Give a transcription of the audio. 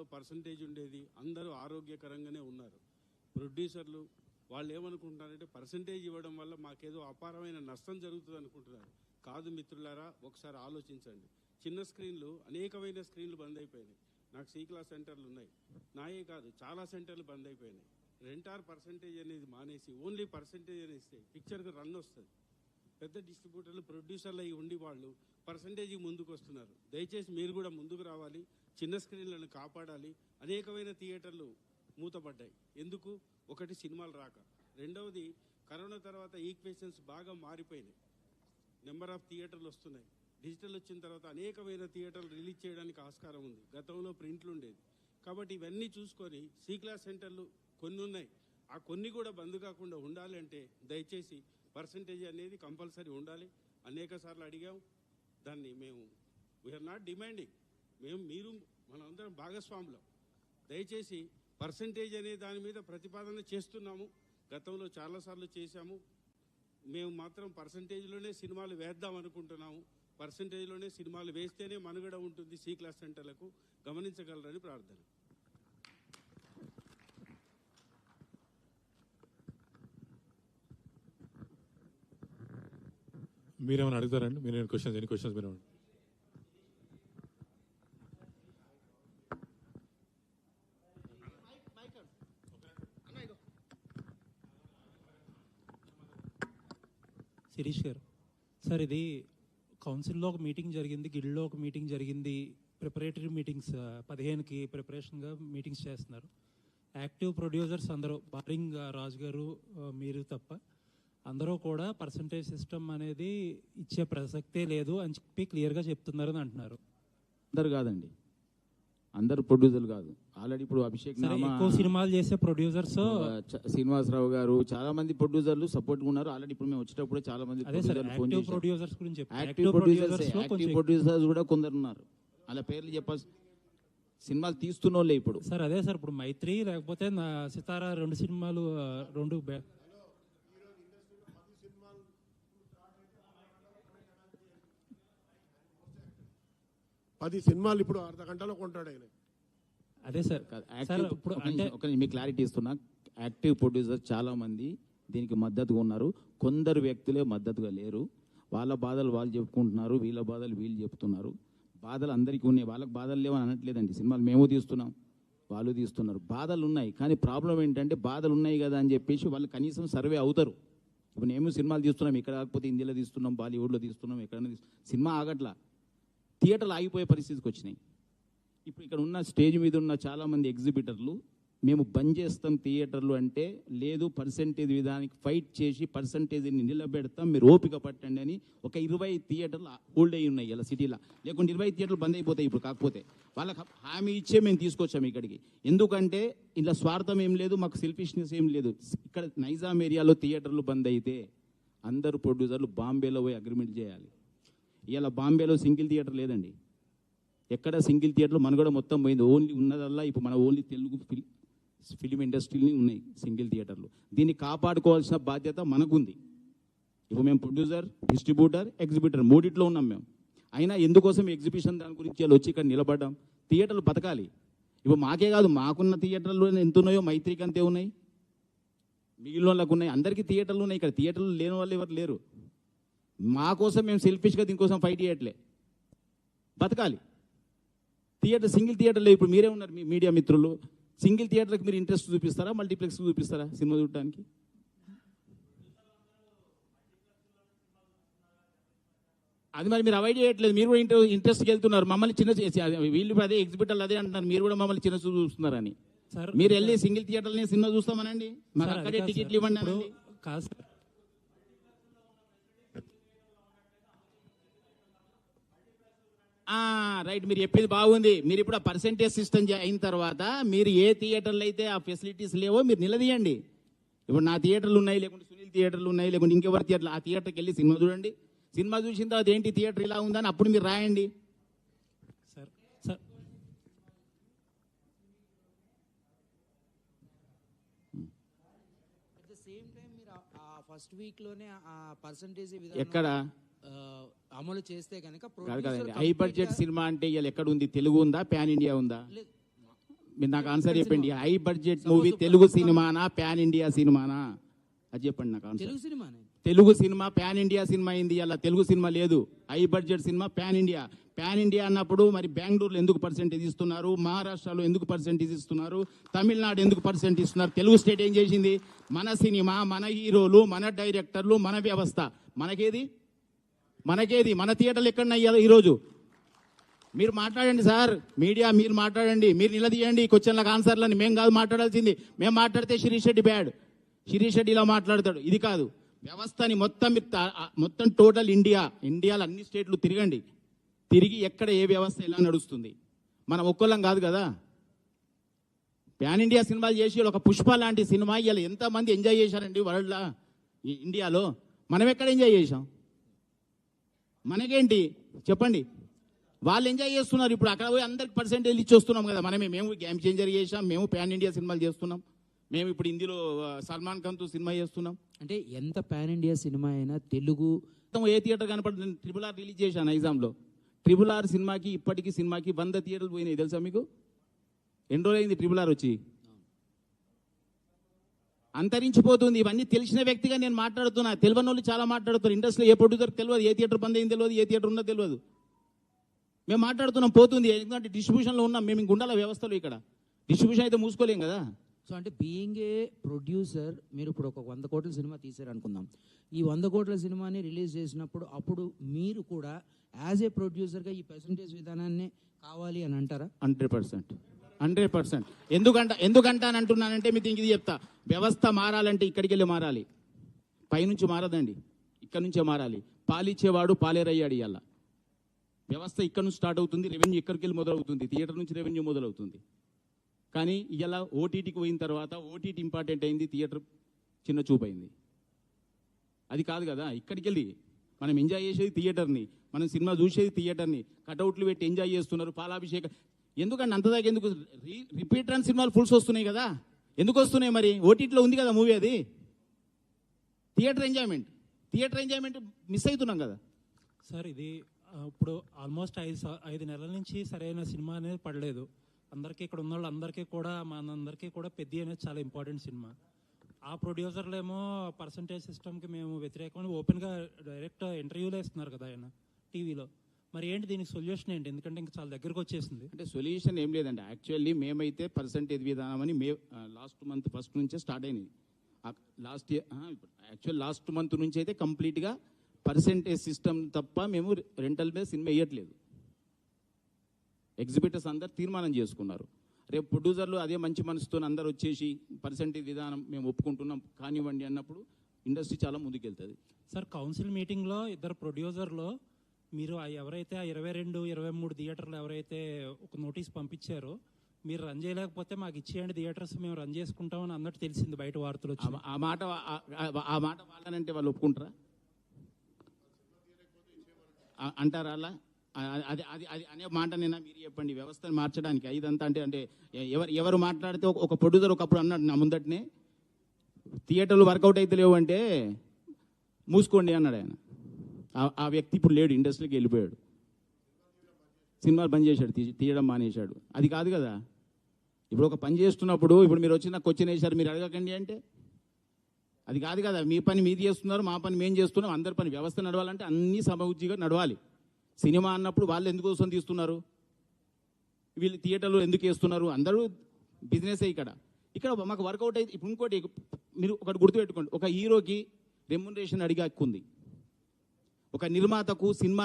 గతంలో పర్సంటేజ్ ఉండేది, అందరూ ఆరోగ్యకరంగానే ఉన్నారు. ప్రొడ్యూసర్లు వాళ్ళు ఏమనుకుంటున్నారంటే పర్సంటేజ్ ఇవ్వడం వల్ల మాకేదో అపారమైన నష్టం జరుగుతుంది అనుకుంటున్నారు. కాదు మిత్రులారా, ఒకసారి ఆలోచించండి. చిన్న స్క్రీన్లు, అనేకమైన స్క్రీన్లు బంద్ అయిపోయినాయి. నాకు సి క్లాస్ సెంటర్లు ఉన్నాయి, నాయే కాదు చాలా సెంటర్లు బంద్ అయిపోయినాయి. రెంటార్ పర్సంటేజ్ అనేది మానేసి ఓన్లీ పర్సంటేజ్ అని ఇస్తే పిక్చర్కి రన్ వస్తుంది. పెద్ద డిస్ట్రిబ్యూటర్లు, ప్రొడ్యూసర్లు అవి ఉండి వాళ్ళు పర్సంటేజ్కి ముందుకు వస్తున్నారు. దయచేసి మీరు కూడా ముందుకు రావాలి, చిన్న స్క్రీన్లను కాపాడాలి. అనేకమైన థియేటర్లు మూతపడ్డాయి. ఎందుకు? ఒకటి, సినిమాలు రాక. రెండవది, కరోనా తర్వాత ఈక్వేషన్స్ బాగా మారిపోయినాయి. నెంబర్ ఆఫ్ థియేటర్లు వస్తున్నాయి. డిజిటల్ వచ్చిన తర్వాత అనేకమైన థియేటర్లు రిలీజ్ చేయడానికి ఆస్కారం ఉంది. గతంలో ప్రింట్లు ఉండేది. కాబట్టి ఇవన్నీ చూసుకొని సి క్లాస్ సెంటర్లు కొన్ని ఉన్నాయి, ఆ కొన్ని కూడా బంద్ కాకుండా ఉండాలి అంటే దయచేసి పర్సంటేజ్ అనేది కంపల్సరీ ఉండాలి. అనేక సార్లు అడిగాం దాన్ని. మేము వీఆర్ నాట్ డిమాండింగ్, మీరు మనందరం భాగస్వాములం. దయచేసి పర్సంటేజ్ అనే దాని మీద ప్రతిపాదన చేస్తున్నాము. గతంలో చాలాసార్లు చేశాము. మేము మాత్రం పర్సంటేజ్లోనే సినిమాలు వేద్దాం అనుకుంటున్నాము. పర్సంటేజ్లోనే సినిమాలు వేస్తేనే మనుగడ ఉంటుంది సి క్లాస్ సెంటర్లకు. గమనించగలరని ప్రార్థన. మీరేమైనా అడుగుతారండి? మీరు ఎన్ని క్వశ్చన్స్ మీరు శిరీష్ గారు. సార్, ఇది కౌన్సిల్లో ఒక మీటింగ్ జరిగింది, గిల్డ్లో ఒక మీటింగ్ జరిగింది. ప్రిపరేటరీ మీటింగ్స్ 15కి ప్రిపరేషన్గా మీటింగ్స్ చేస్తున్నారు. యాక్టివ్ ప్రొడ్యూసర్స్ అందరూ, బారింగ్ రాజు గారు మీరు తప్ప, అందరూ కూడా పర్సంటేజ్ సిస్టమ్ అనేది ఇచ్చే ప్రసక్తే లేదు అని చెప్పి క్లియర్గా చెప్తున్నారని అంటున్నారు. అందరు కాదండి, అందరు ప్రొడ్యూసర్లు కాదు. ఆల్రెడీ ఇప్పుడు అభిషేక్ ఎక్కువ సినిమాలు చేసే ప్రొడ్యూసర్స్, శ్రీనివాసరావు గారు, చాలా మంది ప్రొడ్యూసర్లు సపోర్ట్ ఉన్నారు. ఆల్రెడీ ఇప్పుడు మేము వచ్చేటప్పుడు చాలా మంది ప్రొడ్యూసర్స్ గురించి, యాక్టివ్ ప్రొడ్యూసర్స్ కూడా కొందరు ఉన్నారు. అలా పేర్లు చెప్పాల్సి, సినిమాలు తీస్తున్న వాళ్ళే ఇప్పుడు. సార్ అదే సార్, ఇప్పుడు మైత్రి లేకపోతే సితారా 2 సినిమాలు 10 సినిమాలు ఇప్పుడు అర్ధ గంటలో కొంటాడు ఆయన. అదే సార్. ఇప్పుడు మీకు క్లారిటీ ఇస్తున్నా, యాక్టివ్ ప్రొడ్యూసర్ చాలా మంది దీనికి మద్దతుగా ఉన్నారు. కొందరు వ్యక్తులే మద్దతుగా లేరు. వాళ్ళ బాధలు వాళ్ళు చెప్పుకుంటున్నారు, వీళ్ళ బాధలు వీళ్ళు చెప్తున్నారు. బాధలు అందరికీ ఉన్నాయి, వాళ్ళకి బాధలు లేవని అనట్లేదండి. సినిమాలు మేము తీస్తున్నాం, వాళ్ళు తీస్తున్నారు. బాధలు ఉన్నాయి, కానీ ప్రాబ్లం ఏంటంటే బాధలు ఉన్నాయి కదా అని చెప్పేసి వాళ్ళు కనీసం సర్వే అవుతారు. ఇప్పుడు మేము సినిమాలు తీస్తున్నాం, ఇక్కడ కాకపోతే హిందీలో తీస్తున్నాం, బాలీవుడ్లో తీస్తున్నాం, ఎక్కడైనా సినిమా ఆగట్లా, థియేటర్లు ఆగిపోయే పరిస్థితికి వచ్చినాయి. ఇప్పుడు ఇక్కడ ఉన్న స్టేజ్ మీద ఉన్న చాలామంది ఎగ్జిబిటర్లు మేము బంద్ చేస్తాం థియేటర్లు అంటే, లేదు పర్సంటేజ్ విధానానికి ఫైట్ చేసి పర్సంటేజ్ని నిలబెడతాం, మీరు ఓపిక పట్టండి అని ఒక 20 థియేటర్లు హోల్డ్ అయ్యి ఉన్నాయి ఇలా సిటీలో. లేకుంటే 20 థియేటర్లు బంద్ అయిపోతాయి ఇప్పుడు. కాకపోతే వాళ్ళకి హామీ ఇచ్చే మేము తీసుకొచ్చాము ఇక్కడికి. ఎందుకంటే ఇలా స్వార్థం ఏం లేదు, మాకు సెల్ఫిష్నెస్ ఏం లేదు. ఇక్కడ నైజాం ఏరియాలో థియేటర్లు బంద్ అయితే అందరు ప్రొడ్యూసర్లు బాంబేలో పోయి అగ్రిమెంట్ చేయాలి. ఇలా బాంబేలో సింగిల్ థియేటర్ లేదండి, ఎక్కడ సింగిల్ థియేటర్లు మనగడ మొత్తం పోయింది. ఓన్లీ ఉన్నదల్లా ఇప్పుడు మన ఓన్లీ తెలుగు ఫిలిం ఇండస్ట్రీని ఉన్నాయి సింగిల్ థియేటర్లు. దీన్ని కాపాడుకోవాల్సిన బాధ్యత మనకుంది. ఇప్పుడు మేము ప్రొడ్యూసర్, డిస్ట్రిబ్యూటర్, ఎగ్జిబిటర్ మూడిట్లో ఉన్నాం మేము. అయినా ఎందుకోసం ఎగ్జిబిషన్ దాని గురించి వచ్చి ఇక్కడ నిలబడ్డాం. థియేటర్లు బతకాలి. ఇప్పుడు మాకే కాదు, మాకున్న థియేటర్లు ఎంత ఉన్నాయో మైత్రికి అంతే ఉన్నాయి, మిగిలిన వాళ్ళకు ఉన్నాయి, అందరికీ థియేటర్లు ఉన్నాయి. ఇక్కడ థియేటర్లు లేని వాళ్ళు ఎవరు లేరు. మా కోసం మేము సెల్ఫిష్గా దీనికోసం ఫైట్ చేయట్లే, బతకాలి. థియేటర్ సింగిల్ థియేటర్లో ఇప్పుడు మీరే ఉన్నారు, మీ మీడియా మిత్రులు, సింగిల్ థియేటర్కి మీరు ఇంట్రెస్ట్ చూపిస్తారా, మల్టీప్లెక్స్ చూపిస్తారా సినిమా చూడటానికి? అది మరి మీరు అవాయిడ్ చేయట్లేదు, మీరు కూడా ఇంట్రెస్ట్కి వెళ్తున్నారు. మమ్మల్ని వీళ్ళు అదే ఎగ్జిబిటర్లు అదే అంటున్నారు, మీరు కూడా మమ్మల్ని చిన్న చూస్తున్నారని. మీరు వెళ్ళి సింగిల్ థియేటర్ని సినిమా చూస్తామనండి, మాకు అక్కడే టికెట్లు ఇవ్వండి అనండి. కాదు సార్, రైట్, మీరు చెప్పేది బాగుంది. మీరు ఇప్పుడు ఆ పర్సెంటేజ్ సిస్టమ్ అయిన తర్వాత మీరు ఏ థియేటర్లు అయితే ఆ ఫెసిలిటీస్ లేవో మీరు నిలదీయండి. ఇప్పుడు నా థియేటర్లు ఉన్నాయి, లేకుంటే సునీల్ థియేటర్లు ఉన్నాయి, లేకుంటే ఇంకెవరి థియేటర్లు, ఆ థియేటర్కి వెళ్ళి సినిమా చూడండి. సినిమా చూసిన తర్వాత ఏంటి థియేటర్ ఇలా ఉందని అప్పుడు మీరు రాయండి. ఫస్ట్ వీక్ లోనే ఆ పర్సంటేజ్ ఎక్కడ అమలు చేస్తే కనుక హై బడ్జెట్ సినిమా అంటే ఇవాళ ఎక్కడ ఉంది? తెలుగు ఉందా, ప్యాన్ ఇండియా ఉందా? మీరు నాకు ఆన్సర్ చెప్పండి. హై బడ్జెట్ మూవీ తెలుగు సినిమానా ప్యాన్ ఇండియా సినిమానా అది చెప్పండి నాకు ఆన్సర్. తెలుగు సినిమానే. Telugu cinema pan India cinema అయింది, అలా తెలుగు సినిమా లేదు. High budget cinema pan India. Pan India అన్నప్పుడు మరి బెంగళూరులో ఎందుకు పర్సెంటేజ్ ఇస్తున్నారు, మహారాష్ట్రలో ఎందుకు పర్సెంటేజ్ ఇస్తున్నారు, తమిళనాడు ఎందుకు పర్సెంట్ ఇస్తున్నారు? తెలుగు స్టేట్ ఏం చేసింది? మన సినిమా, మన హీరోలు, మన డైరెక్టర్లు, మన వ్యవస్థ. మనకేది మన థియేటర్లు ఎక్కడన్నా ఈరోజు? మీరు మాట్లాడండి సార్, మీడియా మీరు మాట్లాడండి, మీరు నిలదీయండి క్వశ్చన్లకు ఆన్సర్లని. మేము కాదు మాట్లాడాల్సింది. మేము మాట్లాడితే శిరీష్ రెడ్డి బ్యాడ్, శిరీష్ రెడ్డి ఇలా మాట్లాడతాడు. ఇది కాదు వ్యవస్థని మొత్తం టోటల్ ఇండియాలో అన్ని స్టేట్లు తిరిగి ఎక్కడ ఏ వ్యవస్థ ఎలా నడుస్తుంది. మనం ఒక్కళ్ళం కాదు కదా. ప్యాన్ ఇండియా సినిమాలు చేసి ఒక పుష్ప లాంటి సినిమా ఇలా ఎంతమంది ఎంజాయ్ చేశారండి వరల్డ్లో, ఇండియాలో. మనం ఎక్కడ ఎంజాయ్ చేశాం? మనకేంటి చెప్పండి? వాళ్ళు ఎంజాయ్ చేస్తున్నారు. ఇప్పుడు అక్కడ పోయి అందరికి పర్సెంటేజ్ ఇచ్చి వస్తున్నాం కదా. మేము గేమ్ చేంజర్ చేసాం, మేము ప్యాన్ ఇండియా సినిమాలు చేస్తున్నాం, మేము ఇప్పుడు హిందీలో సల్మాన్ ఖాన్తో సినిమా చేస్తున్నాం. అంటే ఎంత పాన్ ఇండియా సినిమా అయినా తెలుగు ఏ థియేటర్ కనపడుతుంది? RRR రిలీజ్ చేశాను నైజాంలో. RRR సినిమాకి ఇప్పటికీ సినిమాకి 100 థియేటర్లు పోయినాయి తెలుసా మీకు? ఎన్ని రోజులు అయింది RRR వచ్చి? అంతరించిపోతుంది. ఇవన్నీ తెలిసిన వ్యక్తిగా నేను మాట్లాడుతున్నా. తెలియని వాళ్ళు చాలా మాట్లాడుతున్నారు. ఇండస్ట్రీలో ఏ ప్రొడ్యూసర్ తెలియదు, ఏ థియేటర్ బంద్ అయింది తెలియదు, ఏ థియేటర్ ఉన్నదో తెలియదు. మేము మాట్లాడుతున్నాం, పోతుంది. ఎందుకంటే డిస్ట్రిబ్యూషన్లో ఉన్నాం మేము. గుండాల వ్యవస్థలో ఇక్కడ డిస్ట్రిబ్యూషన్ అయితే మూసుకోలేం కదా. సో అంటే బీయింగ్ ఏ ప్రొడ్యూసర్, మీరు ఇప్పుడు ఒక 100 కోట్ల సినిమా తీసారు అనుకుందాం. ఈ 100 కోట్ల సినిమాని రిలీజ్ చేసినప్పుడు అప్పుడు మీరు కూడా యాజ్ ఏ ప్రొడ్యూసర్గా ఈ పర్సంటేజ్ విధానాన్ని కావాలి అని అంటారా? 100%. ఎందుకంటాను అంటున్నానంటే మీకు ఇది చెప్తా. వ్యవస్థ మారాలంటే ఇక్కడికి వెళ్ళి మారాలి, పైనుంచి మారదండి, ఇక్కడ నుంచే మారాలి. పాలిచ్చేవాడు పాలేరయ్యాడు. ఇవాళ వ్యవస్థ ఇక్కడ నుంచి స్టార్ట్ అవుతుంది, రెవెన్యూ ఇక్కడికి వెళ్ళి మొదలవుతుంది, థియేటర్ నుంచి రెవెన్యూ మొదలవుతుంది. కానీ ఇలా ఓటీటీకి పోయిన తర్వాత ఓటీటీ ఇంపార్టెంట్ అయింది, థియేటర్ చిన్న చూపైంది. అది కాదు కదా. ఇక్కడికి వెళ్ళి మనం ఎంజాయ్ చేసేది థియేటర్ని, మనం సినిమా చూసేది థియేటర్ని. కటౌట్లు పెట్టి ఎంజాయ్ చేస్తున్నారు, పాలాభిషేకం. ఎందుకంటే అంతదాకా ఎందుకు? రిపీట్ రన్ సినిమాలు ఫుల్స్ వస్తున్నాయి కదా. ఎందుకు వస్తున్నాయి మరి? ఓటీటీలో ఉంది కదా మూవీ. అది థియేటర్ ఎంజాయ్మెంట్ మిస్ అవుతున్నాం కదా సార్. ఇది ఇప్పుడు ఆల్మోస్ట్ 5 నెలల నుంచి సరైన సినిమా అనేది పడలేదు. అందరికీ ఇక్కడ ఉన్న వాళ్ళందరికీ కూడా, మనందరికీ కూడా పెద్ద అనేది చాలా ఇంపార్టెంట్ సినిమా. ఆ ప్రొడ్యూసర్లేమో పర్సంటేజ్ సిస్టమ్కి మేము వ్యతిరేకమని ఓపెన్గా డైరెక్ట్ ఇంటర్వ్యూలో ఇస్తున్నారు కదా ఆయన టీవీలో. మరి ఏంటి దీనికి సొల్యూషన్ ఏంటి? ఎందుకంటే ఇంకా చాలా దగ్గరకు వచ్చేసింది. అంటే సొల్యూషన్ ఏం లేదండి. యాక్చువల్లీ మేమైతే పర్సంటేజ్ విధానం అని లాస్ట్ మంత్ ఫస్ట్ నుంచే స్టార్ట్ అయింది. లాస్ట్ మంత్ నుంచి అయితే కంప్లీట్గా పర్సంటేజ్ సిస్టమ్ తప్ప మేము రెంటల్ మీద సినిమా వేయట్లేదు. ఎగ్జిబిటర్స్ అందరు తీర్మానం చేసుకున్నారు. రేపు ప్రొడ్యూసర్లు అదే మంచి మనసుతో అందరు వచ్చేసి పర్సంటేజ్ విధానం మేము ఒప్పుకుంటున్నాం కానివ్వండి అన్నప్పుడు ఇండస్ట్రీ చాలా ముందుకెళ్తుంది. సార్, కౌన్సిల్ మీటింగ్లో ఇద్దరు ప్రొడ్యూసర్లో మీరు ఎవరైతే 22, 23 థియేటర్లు ఎవరైతే ఒక నోటీస్ పంపించారో, మీరు రన్ చేయలేకపోతే మాకు ఇచ్చేయండి థియేటర్స్, మేము రన్ చేసుకుంటామని అన్నట్టు తెలిసింది బయట వార్తలు వచ్చి. ఆ మాట వాళ్ళనంటే వాళ్ళు ఒప్పుకుంటారా? అంటారా అలా? అది అది అది అనే మాట నేను మీరు చెప్పండి. వ్యవస్థను మార్చడానికి ఇదంతా అంటే ఎవరు మాట్లాడితే ఒక ప్రొడ్యూసర్ ఒకప్పుడు అన్నాడు నా ముందటనే, థియేటర్లు వర్కౌట్ అయితే లేవు అంటే మూసుకోండి అన్నాడు ఆయన. ఆ వ్యక్తి ఇప్పుడు లేడు, ఇండస్ట్రీకి వెళ్ళిపోయాడు, సినిమాలు బంద్ చేశాడు, తీయడం మానేశాడు. అది కాదు కదా. ఇప్పుడు ఒక పని చేస్తున్నప్పుడు ఇప్పుడు మీరు వచ్చి నాకు క్వశ్చన్ వేశారు, మీరు అడగకండి అంటే అది కాదు కదా. మీ పని మీరు చేస్తున్నారు, మా పని మేము చేస్తున్నాం, అందరి పని. వ్యవస్థ నడవాలంటే అన్నీ సమవుజ్జిగా నడవాలి. సినిమా అన్నప్పుడు వాళ్ళు ఎందుకోసం తీస్తున్నారు, వీళ్ళు థియేటర్లో ఎందుకు వేస్తున్నారు? అందరూ బిజినెసే. ఇక్కడ మాకు వర్కౌట్ అయితే ఇప్పుడు ఇంకోటి మీరు ఒకటి గుర్తుపెట్టుకోండి. ఒక హీరోకి రెమ్యునరేషన్ అడిగే హక్కు ఉంది, ఒక నిర్మాతకు సినిమా